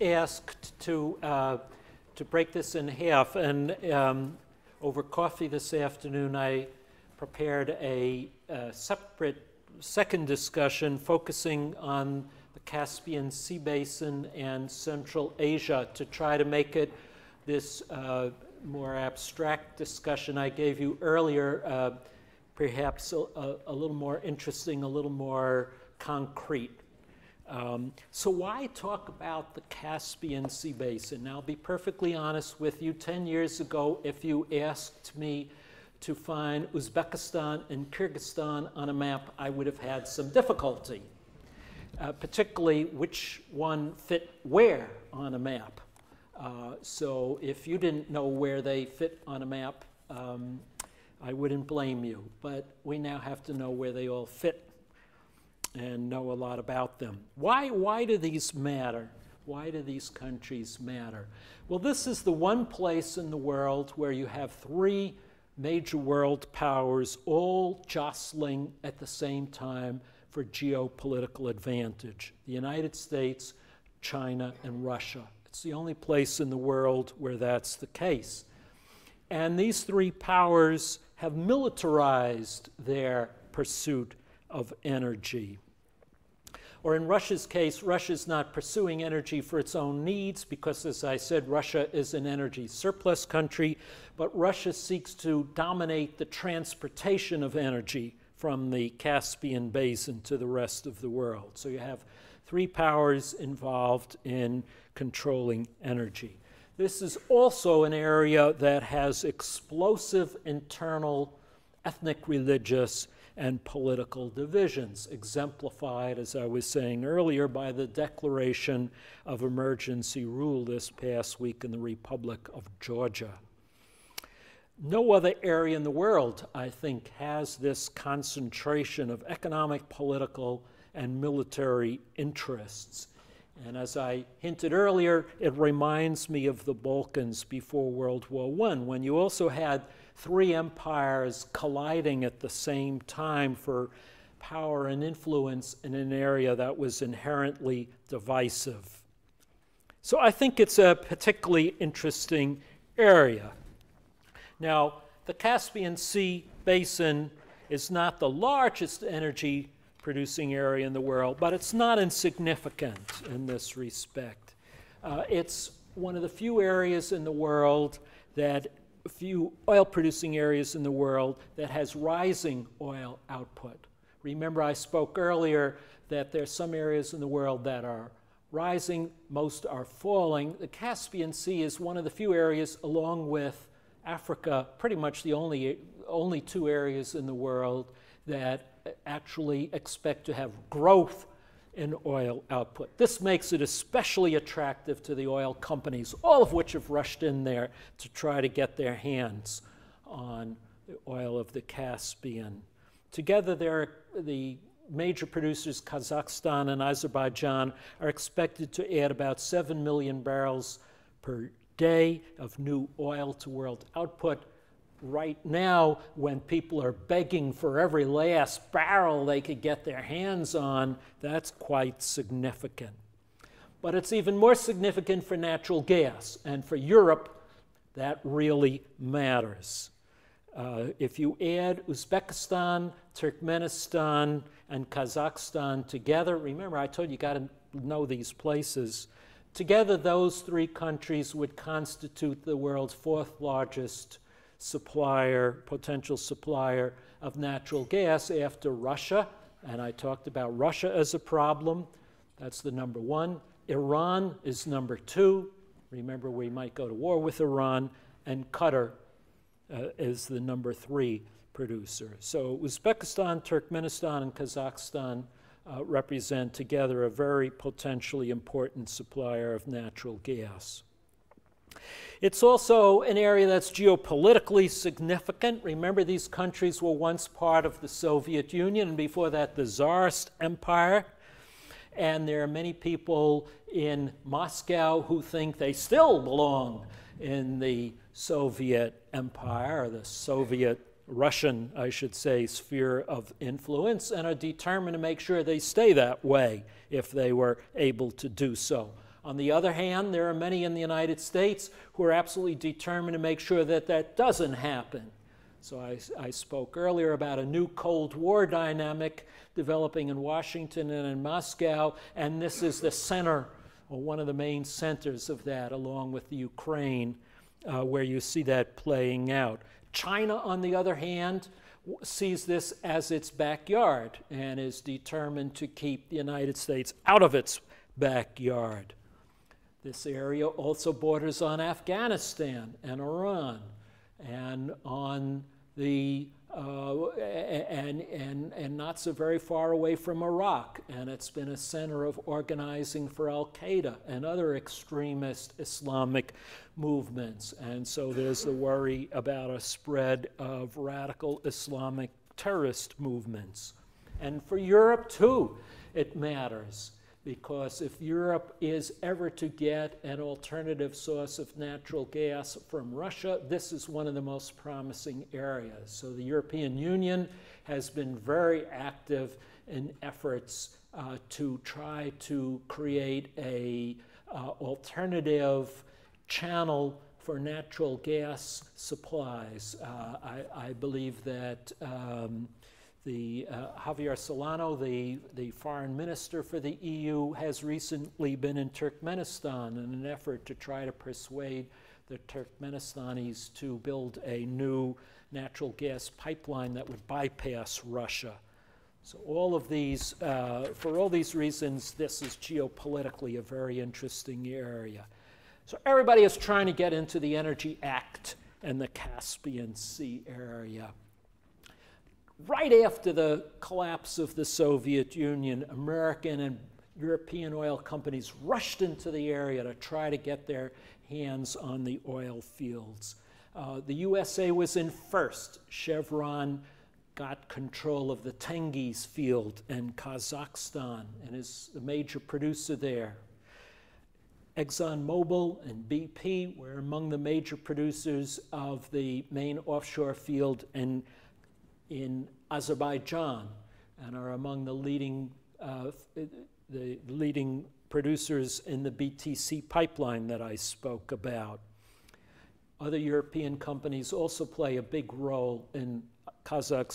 asked to break this in half, and over coffee this afternoon I prepared a separate second discussion focusing on the Caspian Sea Basin and Central Asia to try to make it this more abstract discussion I gave you earlier perhaps a little more interesting, a little more concrete. So why talk about the Caspian Sea Basin? Now, I'll be perfectly honest with you. 10 years ago, if you asked me to find Uzbekistan and Kyrgyzstan on a map, I would have had some difficulty, particularly which one fit where on a map. So if you didn't know where they fit on a map, I wouldn't blame you. But we now have to know where they all fit and know a lot about them. Why do these matter? Why do these countries matter? Well, this is the one place in the world where you have three major world powers all jostling at the same time for geopolitical advantage: the United States, China, and Russia. It's the only place in the world where that's the case. And these three powers have militarized their pursuit of energy. Or in Russia's case, Russia's not pursuing energy for its own needs because, as I said, Russia is an energy surplus country, but Russia seeks to dominate the transportation of energy from the Caspian Basin to the rest of the world. So you have three powers involved in controlling energy. This is also an area that has explosive internal ethnic, religious, and political divisions, exemplified, as I was saying earlier, by the declaration of emergency rule this past week in the Republic of Georgia. No other area in the world, I think, has this concentration of economic, political, and military interests. And as I hinted earlier, it reminds me of the Balkans before World War I, when you also had three empires colliding at the same time for power and influence in an area that was inherently divisive. So I think it's a particularly interesting area. Now, the Caspian Sea Basin is not the largest energy producing area in the world, but it's not insignificant in this respect. It's one of the few areas in the world few oil-producing areas in the world that has rising oil output. Remember, I spoke earlier that there's some areas in the world that are rising, most are falling. The Caspian Sea is one of the few areas, along with Africa, pretty much the only two areas in the world that actually expect to have growth in oil output. This makes it especially attractive to the oil companies, all of which have rushed in there to try to get their hands on the oil of the Caspian. Together, the major producers, Kazakhstan and Azerbaijan, are expected to add about 7 million barrels per day of new oil to world output. Right now, when people are begging for every last barrel they could get their hands on, that's quite significant. But it's even more significant for natural gas, and for Europe, that really matters. If you add Uzbekistan, Turkmenistan, and Kazakhstan together, remember I told you got to know these places, together those three countries would constitute the world's fourth largest potential supplier of natural gas after Russia. And I talked about Russia as a problem. That's the number one. Iran is number two. Remember, we might go to war with Iran. And Qatar is the number three producer. So Uzbekistan, Turkmenistan, and Kazakhstan represent together a very potentially important supplier of natural gas. It's also an area that's geopolitically significant. Remember, these countries were once part of the Soviet Union, and before that, the Tsarist Empire. And there are many people in Moscow who think they still belong in the Soviet Empire, or the Soviet Russian, I should say, sphere of influence, and are determined to make sure they stay that way if they were able to do so. On the other hand, there are many in the United States who are absolutely determined to make sure that that doesn't happen. So I spoke earlier about a new Cold War dynamic developing in Washington and in Moscow, and this is the center, or one of the main centers of that, along with the Ukraine, where you see that playing out. China, on the other hand, sees this as its backyard and is determined to keep the United States out of its backyard. This area also borders on Afghanistan and Iran, and on the and not so very far away from Iraq, and it's been a center of organizing for Al-Qaeda and other extremist Islamic movements. And so there's the worry about a spread of radical Islamic terrorist movements. And for Europe too, it matters, because if Europe is ever to get an alternative source of natural gas from Russia, this is one of the most promising areas. So the European Union has been very active in efforts to try to create a alternative channel for natural gas supplies. I believe that Javier Solano, the foreign minister for the EU, has recently been in Turkmenistan in an effort to try to persuade the Turkmenistanis to build a new natural gas pipeline that would bypass Russia. So all of these, for all these reasons, this is geopolitically a very interesting area. So everybody is trying to get into the Energy Act and the Caspian Sea area. Right after the collapse of the Soviet Union, American and European oil companies rushed into the area to try to get their hands on the oil fields. The USA was in first. Chevron got control of the Tengiz field in Kazakhstan and is the major producer there. ExxonMobil and BP were among the major producers of the main offshore field in Azerbaijan, and are among the leading producers in the BTC pipeline that I spoke about. Other European companies also play a big role in Kazakhstan.